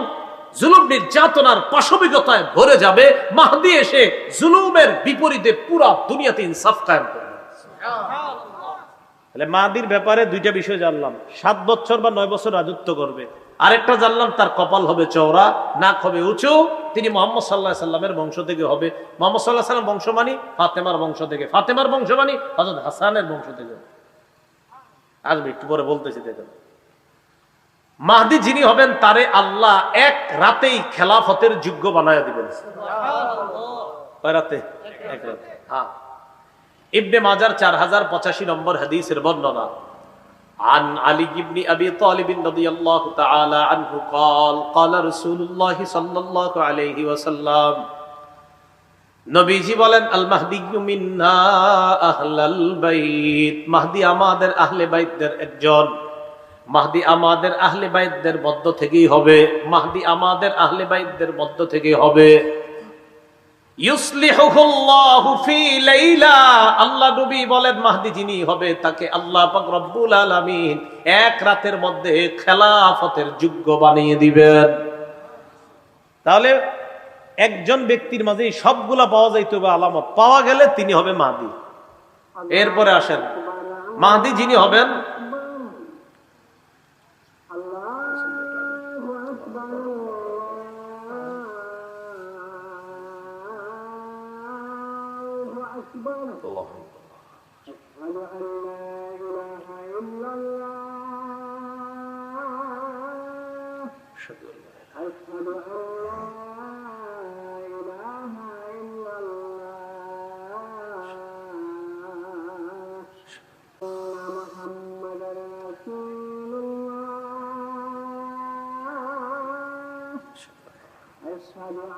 জুলুম নির্যাতনার পাশবিকতায় ভরে যাবে, মাহদি এসে জুলুমের বিপরীতে পুরা দুনিয়াতে ইনসাফ কায়েম করবে। তাহলে মাহদির ব্যাপারে দুইটা বিষয় জানলাম, 7 বছর বা 9 বছর রাজত্ব করবে। আরেকটা জানলাম তার কপাল হবে চওড়া, নাক হবে উঁচু। তিনি মুহাম্মদ সাল্লাল্লাহু আলাইহি সাল্লামের বংশ থেকে হবে। মুহাম্মদ সাল্লাল্লাহু আলাইহি সাল্লাম বংশ মানি ফাতেমার বংশ থেকে, ফাতেমার বংশ মানি হযরত হাসানের বংশ থেকে। আসবে একটু পরে বলতেছি। দেখেন, মাহদি যিনি হবেন তারে আল্লাহ এক রাতেই খেলাফতের যোগ্য বানায়া দিবেন। কয় রাতে? এক রাতে। হ্যাঁ। ইবনে মাজার 4085 নম্বর হাদিসের বর্ণনা। عن علي بن أبي طالب رضي الله تعالى عنه قال قال رسول الله صلى الله عليه وسلم, নবীজি বলেন, আল মাহদিয়্যু মিন্না আহলাল বাইত, মাহদি আমাদের আহলে বাইতদের একজন। মাহদি আমাদের আহলে বাইতদের মধ্য থেকেই হবে। মাহদি আমাদের আহলে বাইতদের মধ্য থেকেই হবে। ইউসলিহুল্লাহু ফি লাইলা, আল্লাহ নবী বলেন মাহদি যিনি হবে তাকে আল্লাহ পাক রব্বুল আলামিন এক রাতের মধ্যে খেলাফতের যোগ্য বানিয়ে দিবেন। তাহলে একজন ব্যক্তির মাঝে সবগুলা পাওয়া যাইতে হবে আলামত। পাওয়া গেলে তিনি হবে মাহদি। এরপরে আসেন, মাহদি যিনি হবেন أشهد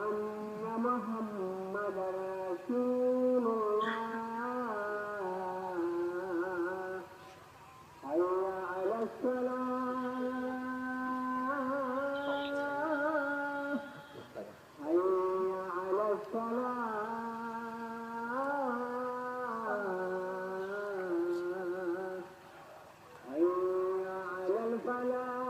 أن محمدا رسول الله حي على الصلاة حي على الصلاة حي على الفلاح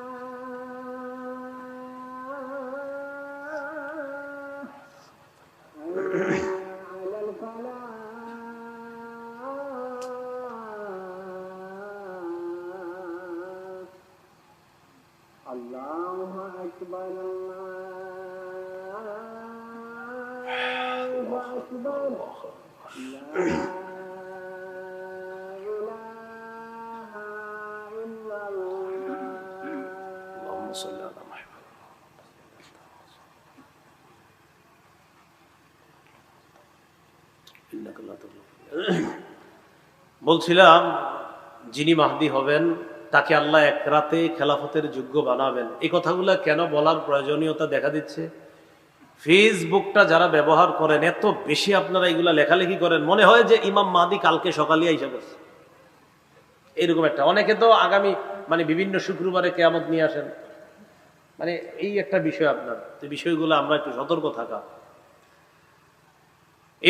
الله أكبر الله أكبر لا إله إلا الله اللهم صل على محمد إنك لا تغلب বলছিলাম যিনি মাহদি হবেন তাকে আল্লাহ এক রাতে খেলাফতের যোগ্য বানাবেন। এই কথাগুলো কেন বলার প্রয়োজনীয়তা দেখা দিচ্ছে, ফেসবুকটা যারা ব্যবহার করেন এত বেশি আপনারা এগুলা লেখালেখি করেন, মনে হয় যে ইমাম মাহদি কালকে সকালে আইসা বসে, এরকম একটা। অনেকে তো আগামী বিভিন্ন শুক্রবারে কিয়ামত নিয়ে আসেন, এই একটা বিষয় আপনার। তো বিষয়গুলো আমরা একটু সতর্ক থাকা।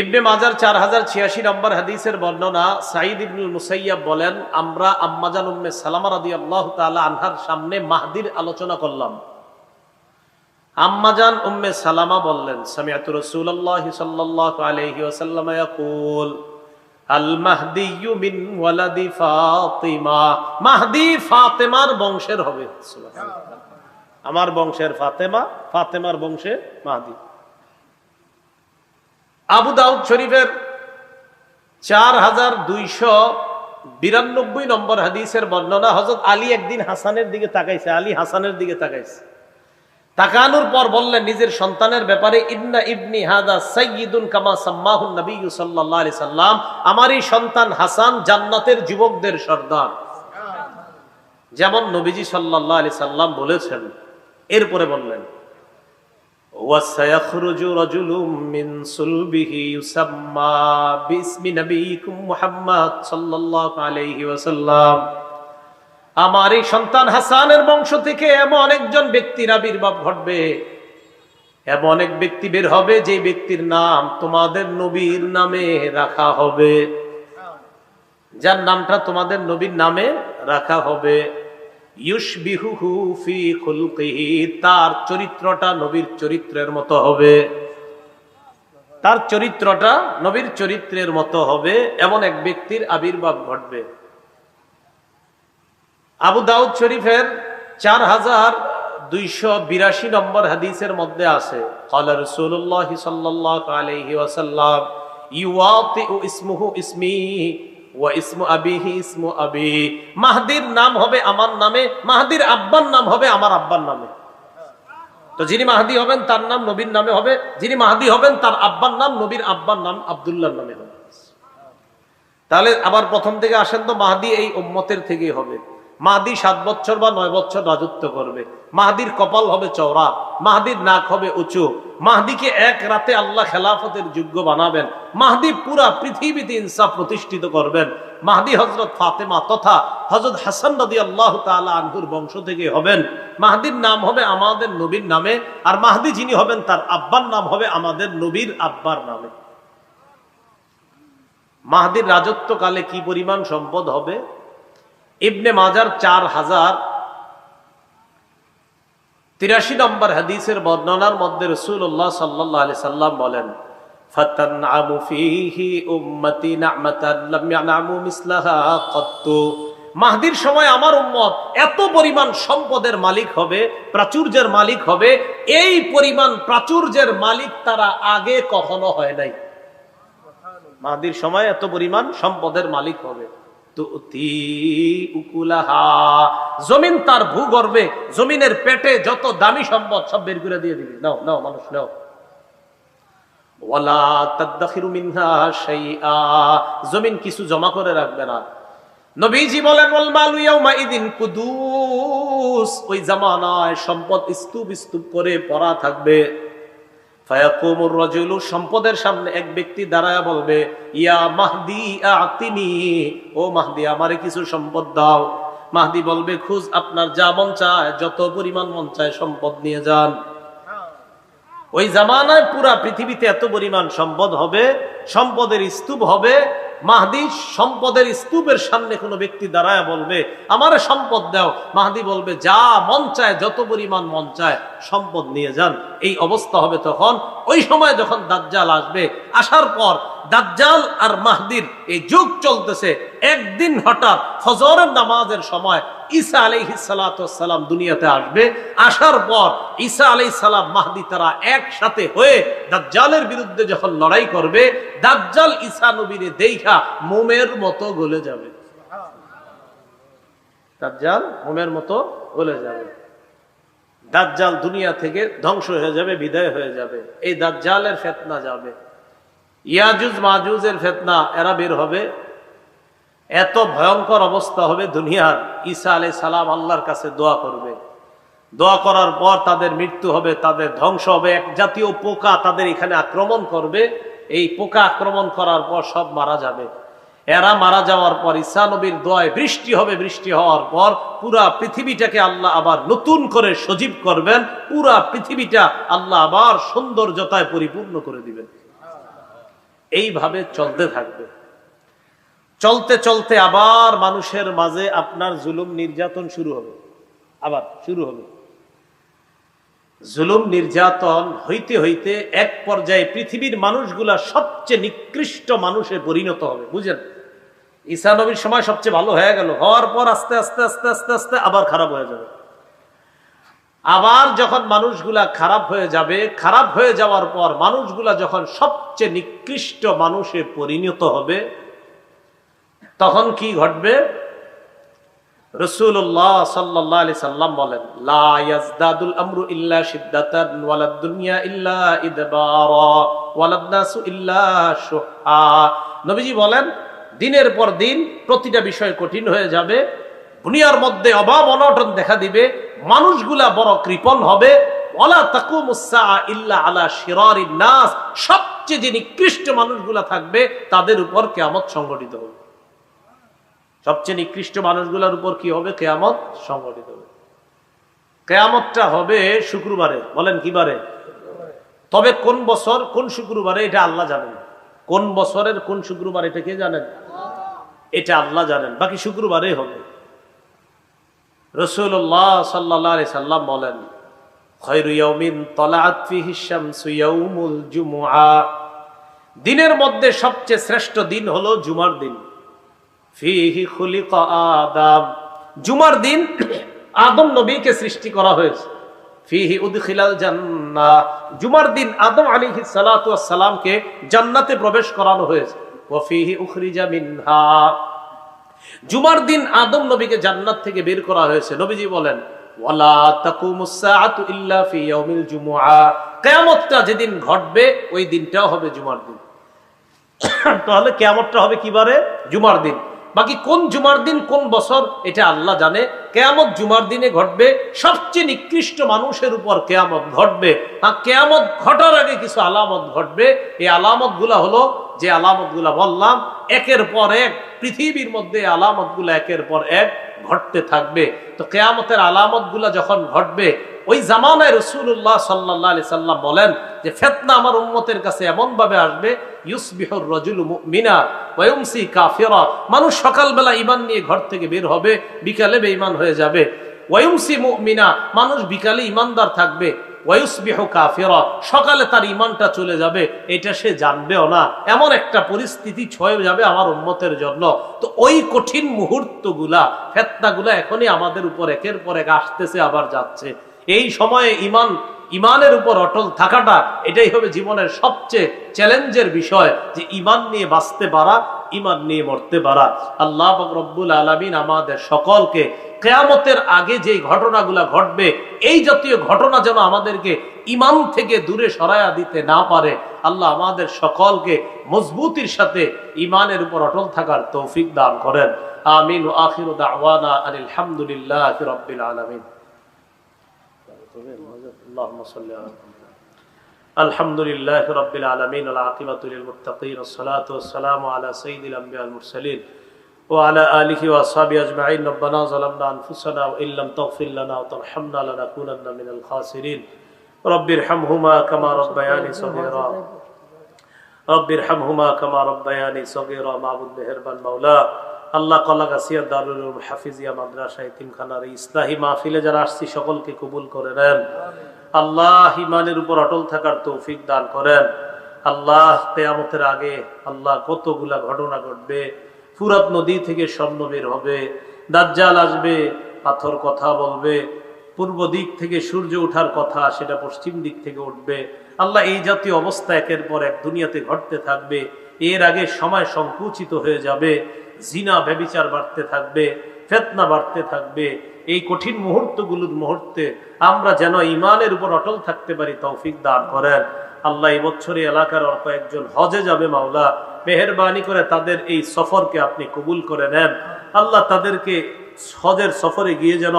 ইবনে মাজার 4086 নম্বর হাদিসের বর্ণনা, সাঈদ ইবনুল মুসাইয়াব বলেন, আমরা আম্মাজান উম্মে সালামা রাদিয়াল্লাহু তাআলা আনহার সামনে মাহদির আলোচনা করলাম। আম্মাজান উম্মে সালামা বললেন, সামিআতু রাসূলুল্লাহি সাল্লাল্লাহু আলাইহি ওয়াসাল্লাম ইয়াকুল আল মাহদিয়্যু মিন ওয়ালাদি ফাতিমা, মাহদি ফাতেমার বংশের হবে। সুবহানাল্লাহ, আমার বংশের ফাতেমা, ফাতেমার বংশে মাহদি। আবু দাউদ শরীফের 4292 নম্বর হাদিসের বর্ণনা, হযরত আলী একদিন হাসানের দিকে তাকাইছে, আলী হাসানের দিকে তাকাইছে, তাকানোর পর বললেন নিজের সন্তানের ব্যাপারে, ইন্না ইবনি হাদা সাইয়্যিদুন কামা সাম্মাহুন নবী সাল্লাল্লাহু আলাইহি সাল্লাম, আমার এই সন্তান হাসান জান্নাতের যুবকদের সর্দার, যেমন নবীজি সাল্লাল্লাহু আলাইহি সাল্লাম বলেছেন। এরপরে বললেন, ওয়াসায়াখরুজু রাজুলুম মিন সুলবিহি ইউসাম্মা বিসমি নবিয়িকুম মুহাম্মদ সাল্লাল্লাহু আলাইহি ওয়াসাল্লাম, আমার এই সন্তান হাসানের বংশ থেকে এমন একজন ব্যক্তির আবির্ভাব ঘটবে, এমন এক ব্যক্তি বের হবে যে ব্যক্তির নাম তোমাদের নবীর নামে রাখা হবে, যার নামটা তোমাদের নবীর নামে রাখা হবে। ইউশবিহুহু ফি খুলকিহি, তার চরিত্রটা নবীর চরিত্রের মতো হবে, তার চরিত্রটা নবীর চরিত্রের মতো হবে, এমন এক ব্যক্তির আবির্ভাব ঘটবে। আবু দাউদ শরীফের 4282 নম্বর হাদিসের মধ্যে আছে, ক্বালা রাসূলুল্লাহ সাল্লাল্লাহু আলাইহি ওয়াসাল্লাম ইউআতিউ ইসমুহু ইসমি ওয়া ইসমু আবিহি ইসমু আবি, মাহদির নাম হবে আমার নামে, মাহদির আব্বার নাম হবে আমার আব্বার নামে। তো যিনি মাহদি হবেন তার নাম নবীর নামে হবে, যিনি মাহদি হবেন তার আব্বার নাম নবীর আব্বার নাম আব্দুল্লাহর নামে হবে। তাহলে আবার প্রথম থেকে আসেন তো, মাহদি এই উম্মতের থেকেই হবে। মাহদি 7 বছর বা 9 বছর রাজত্ব করবে, মাহদির কপাল হবে চওড়া, মাহদির নাক হবে উঁচু, মাহদিকে এক রাতে আল্লাহ খেলাফতের যোগ্য বানাবেন, মাহদি পুরা পৃথিবীতে ইনসাফ প্রতিষ্ঠিত করবেন। মাহদি হযরত ফাতেমা তথা হযরত হাসান রাদিয়াল্লাহু তাআলা আনহুর বংশ থেকে হবেন। মাহদির নাম হবে আমাদের নবীর নামে, আর মাহদি যিনি হবেন তার আব্বার নাম হবে আমাদের নবীর আব্বার নামে। মাহদির রাজত্বকালে কি পরিমাণ সম্পদ হবে? ইবনে মাজার 4083 নম্বর হাদিসের বর্ণনার মধ্যে রাসূলুল্লাহ সাল্লাল্লাহু আলাইহি সাল্লাম বলেন, ফাতানআমু ফীহি উম্মতি নি'মাতান লাম ইয়ানআমু মিসলাহা ক্বাত্তু, মাহদির সময় আমার উম্মত এত পরিমাণ সম্পদের মালিক হবে, প্রাচুর্যের মালিক হবে, এই পরিমাণ প্রাচুর্যের মালিক তারা আগে কখনো হয় নাই। মাহদির সময় এত পরিমাণ সম্পদের মালিক হবে। তুতি উকুলাহা, জমিন তার ভূগর্ভে, জমিনের পেটে যত দামি সম্পদ সব বের করে দিয়ে দিবে, নাও নাও মানুষ নাও। ওয়ালা তাদাখিরু মিনহা শাইআ, জমিন কিছু জমা করে রাখবে না। নবীজি বলেন ওয়াল মালু ইয়াউমা ইদিন কুদুস, ওই জামানায় সম্পদ স্তূপ স্তূপ করে পড়া থাকবে। ফায়াকুমুর রাজুলু, সম্পদের সামনে এক ব্যক্তি দাঁড়ায় বলবে ইয়া মাহদি আতিনি, ও মাহদি আমারে কিছু সম্পদ দাও। মাহদি বলবে খুঁজ, আপনার যা মন চায়, যত পরিমাণ মন চায় সম্পদ নিয়ে যান। ওই জামানায় পুরা পৃথিবীতে এত পরিমাণ সম্পদ হবে, সম্পদের স্তূপ হবে। মাহদি সম্পদের স্তূপের সামনে কোনো ব্যক্তি দাঁড়ায় বলবে আমারে সম্পদ দাও। মাহদি বলবে যা মন চায়, যত পরিমাণ মন চায় সম্পদ নিয়ে যান। এই অবস্থা হবে তখন। ওই সময় যখন দাজ্জাল আসবে, আসার পর দাজ্জাল আর মাহদির এই যুগ চলতেছে। একদিন হঠাৎ ফজরের নামাজের সময় ঈসা আলাইহিস সালাতু ওয়াস সালাম দুনিয়াতে আসবে। আসার পর ঈসা আলাইহিস সালাম, মাহদি তারা একসাথে হয়ে দাজ্জালের বিরুদ্ধে যখন লড়াই করবে, দাজ্জাল ঈসা নবীরে দেইখা মোমের মতো গলে যাবে। দাজ্জাল মোমের মতো গলে যাবে। দাজ্জাল দুনিয়া থেকে ধ্বংস হয়ে যাবে, বিদায় হয়ে যাবে। এই দাজ্জালের ফিতনা যাবে, ইয়াজুজ মাজুজের ফিতনা, এরা বের হবে। এত ভয়ঙ্কর অবস্থা হবে দুনিয়ার। ঈসা আলাইহিস সালাম আল্লাহর কাছে দোয়া করবে। দোয়া করার পর তাদের মৃত্যু হবে, তাদের ধ্বংস হবে। এক জাতীয় পোকা তাদের এখানে আক্রমণ করবে। এই পোকা আক্রমণ করার পর সব মারা যাবে। এরা মারা যাওয়ার পর ঈসা নবীর দোয়ায় বৃষ্টি হবে। বৃষ্টি হওয়ার পর পুরা পৃথিবীটাকে আল্লাহ আবার নতুন করে সজীব করবেন। পুরা পৃথিবীটা আল্লাহ আবার সৌন্দর্যতায় পরিপূর্ণ করে দিবেন। এইভাবে চলতে থাকবে। চলতে চলতে আবার মানুষের মাঝে আপনার জুলুম নির্যাতন শুরু হবে, আবার শুরু হবে। জুলুম নির্যাতন হইতে হইতে এক পর্যায়ে পৃথিবীর মানুষগুলা সবচেয়ে নিকৃষ্ট মানুষে পরিণত হবে। বুঝেন, ঈসা নবীর সময় সবচেয়ে ভালো হয়ে গেল, হওয়ার পর আস্তে আস্তে আস্তে আস্তে আস্তে আবার খারাপ হয়ে যাবে। আবার যখন মানুষগুলা খারাপ হয়ে যাবে, খারাপ হয়ে যাওয়ার পর মানুষগুলা যখন সবচেয়ে নিকৃষ্ট মানুষে পরিণত হবে, তখন কি ঘটবে? রাসূলুল্লাহ সাল্লাল্লাহু আলাইহি সাল্লাম বলেন লা ইয়াজদাদুল আমরু ইল্লা শিদ্দাতান ওয়ালাদ দুনিয়া ইল্লা ইদবারা ওয়ালাদ নাসু ইল্লা শুহা। নবীজি বলেন দিনের পর দিন প্রতিটা বিষয় কঠিন হয়ে যাবে। দুনিয়ার মধ্যে অভাব অনটন দেখা দিবে, মানুষগুলা বড় কৃপণ হবে। ওয়ালা তাকুমুস সাআ ইল্লা আলা শিরারিন নাস, সবচেয়ে যে নিকৃষ্ট মানুষগুলা থাকবে তাদের উপর কিয়ামত সংঘটিত হবে। সবচেয়ে নিকৃষ্ট মানুষগুলোর উপর কি হবে? কিয়ামত সংঘটিত হবে। কিয়ামতটা হবে শুক্রবারে। বলেন কি বারে? তবে কোন বছর কোন শুক্রবারে এটা আল্লাহ জানেন। কোন বছরের কোন শুক্রবার এটা কে জানেন? এটা আল্লাহ জানেন। বাকি শুক্রবারে হবে। রাসূলুল্লাহ সাল্লাল্লাহু আলাইহি সাল্লাম বলেন খায়রু ইয়াউমিন তালাআত ফিহি শামসু ইয়াউমুল জুমআ, দিনের মধ্যে সবচেয়ে শ্রেষ্ঠ দিন হলো জুমার দিন। ফিহি খুলিকা আদম, জুমার দিন আদম নবীকে সৃষ্টি করা হয়েছে। ফিহি উদখিলাল জান্নাহ, জুমার দিন আদম আলাইহিস সালাতু ওয়াস সালামকে জান্নাতে প্রবেশ করানো হয়েছে। ওয়া ফিহি উখরিজা মিনহা, জুমার দিন আদম নবীকে জান্নাত থেকে বের করা হয়েছে। নবীজি বলেন ওয়ালা তাকুমুস সাআতু ইল্লা ফি ইয়াউমিল জুমআ, কিয়ামতটা যেদিন ঘটবে ওই দিনটাও হবে জুমার দিন। তাহলে কিয়ামতটা হবে কি বারে? জুমার দিন। বাকি কোন জুমার দিন কোন বছর এটা আল্লাহ জানে। কিয়ামত জুমার দিনে ঘটবে। সবচেয়ে নিকৃষ্ট মানুষের উপর কিয়ামত ঘটবে। আর কিয়ামত ঘটার আগে কিছু আলামত ঘটবে। এই আলামতগুলা হলো যে আলামতগুলা বললাম, একের পর এক পৃথিবীর মধ্যে আলামতগুলা একের পর এক ঘটতে থাকবে। তো কিয়ামতের আলামতগুলা যখন ঘটবে, ওই জামানায় রাসূলুল্লাহ সাল্লাল্লাহু আলাইহি সাল্লাম বলেন যে ফিতনা আমার উম্মতের কাছে এমন ভাবে আসবে, ইউসবিহুর রাজুলু মুমিনা ওয়া ইউমসি কাফিরা, মানুষ সকালবেলা ঈমান নিয়ে ঘর থেকে বের হবে, বিকালে বেঈমান হয়ে যাবে। ওয়া ইউমসি মুমিনা, মানুষ বিকালে ঈমানদার থাকবে। ওয়া ইউসবিহু কাফিরা, সকালে তার ঈমানটা চলে যাবে, এটা সে জানবেও না। এমন একটা পরিস্থিতি ছয়ে যাবে আমার উম্মতের জন্য। তো ওই কঠিন মুহূর্তগুলা, ফিতনাগুলা এখনই আমাদের উপর একের পর এক আসতেছে, আবার যাচ্ছে। এই সময়ে ইমানের উপর অটল থাকাটা, এটাই হবে জীবনের সবচেয়ে চ্যালেঞ্জের বিষয়, যে ইমান নিয়ে বাঁচতে পারা, ঈমান নিয়ে মরতে পারা। আল্লাহ পাক রব্বুল আলামিন আমাদের সকলকে কিয়ামতের আগে যে ঘটনাগুলা ঘটবে এই জাতীয় ঘটনা যেন আমাদেরকে ঈমান থেকে দূরে সরায়া দিতে না পারে। আল্লাহ আমাদের সকলকে মজবুতির সাথে ঈমানের উপর অটল থাকার তৌফিক দান করেন। আমিন। ওয়া আখিরু দাওয়ানা আনিল হামদুলিল্লাহি রাব্বিল আলামিন। আল্লাহুম্মা সাল্লি আলা আলহামদুলিল্লাহি রাব্বিল আলামিন ওয়াল আকিবাতু লিল মুত্তাকিন ওয়াসসালাতু ওয়াসসালামু আলা সাইয়্যিদিল আমবিয়াল মুরসালিন ওয়া আলা আলিহি ওয়া আসহাবিহি আজমাইন। রব্বানা যালামনা আনফুসানা ওয়া ইল্লাম তাগফির লানা ওয়া তারহামনা লানাকুনান্না মিনাল খাসিরিন। রব্বিরহামহুমা কামা রাব্বায়ানি সগীরা রব্বিরহামহুমা কামা রাব্বায়ানি সগীরা। মাবুদ মেহেরবান মাওলা, আল্লাহ কলাগাছিয়া দারুল উলুম হাফিজিয়া মাদ্রাসা এতিমখানার এই ইসলাহি মাহফিলে যারা আসছি সকলকে কবুল করে নেন। আল্লাহ ঈমানের উপর অটল থাকার তৌফিক দান করেন। আল্লাহ কিয়ামতের আগে আল্লাহ কতগুলা ঘটনা ঘটবে। ফুরাত নদী থেকে স্বর্ণ বের হবে, দাজ্জাল আসবে, পাথর কথা বলবে, পূর্ব দিক থেকে সূর্য ওঠার কথা সেটা পশ্চিম দিক থেকে উঠবে। আল্লাহ এই জাতীয় অবস্থা একের পর এক দুনিয়াতে ঘটতে থাকবে। এর আগে সময় সংকুচিত হয়ে যাবে, জিনা ব্যভিচার বাড়তে থাকবে, ফিতনা বাড়তে থাকবে। এই কঠিন মুহূর্তগুলোর মুহূর্তে আমরা যেন ঈমানের উপর অটল থাকতে পারি তৌফিক দান করেন। আল্লাহ এই বছরে এলাকার অল্প একজন হজে যাবে, মাওলা মেহেরবানি করে তাদের এই সফরকে আপনি কবুল করে নেন। আল্লাহ তাদেরকে হজের সফরে গিয়ে যেন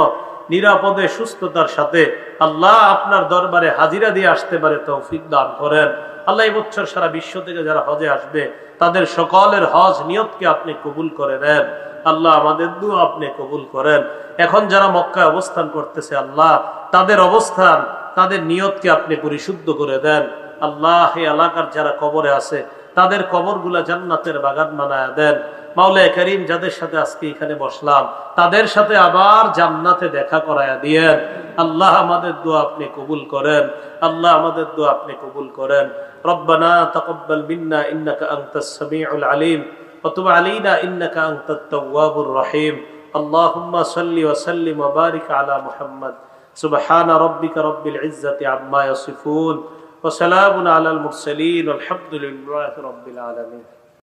নিরাপদে সুস্থতার সাথে আল্লাহ আপনার দরবারে হাজিরা দিয়ে আসতে পারে তৌফিক দান করেন। আল্লাহ এই বছর সারা বিশ্ব থেকে যারা হজে আসবে তাদের সকলের হজ নিয়তকে আপনি কবুল করে নেন। আল্লাহ আমাদের দুআ আপনি কবুল করেন। এখন যারা মক্কায় অবস্থান করতেছে আল্লাহ তাদের অবস্থান, তাদের নিয়তকে আপনি পরিশুদ্ধ করে দেন। আল্লাহ এই এলাকার যারা কবরে আছে তাদের কবরগুলা জান্নাতের বাগান বানায়া দেন। মাওলা কারীম যাদের সাথে আজকে এখানে বসলাম তাদের সাথে আবার জান্নাতে দেখা করায়া দিয়েন। আল্লাহ আমাদের দোয়া আপনি কবুল করেন। আল্লাহ আমাদের দোয়া আপনি কবুল করেন। রব্বানা তাকাব্বাল মিন্না ইন্নাকা আনতাস সামিউল আলিম ওয়া তুব আলাইনা ইন্নাকা আনতাত তাওয়াবুর রহিম। আল্লাহুম্মা সাল্লি ওয়া সাল্লিম ওয়া বারিক আলা মুহাম্মদ। সুবহানা রাব্বিকা রাব্বিল ইজ্জাতি আম্মা ইয়াসিফুন ওয়া সালামুন আলাল মুরসালিন ওয়ালহামদুলিল্লাহি রাব্বিল আলামিন।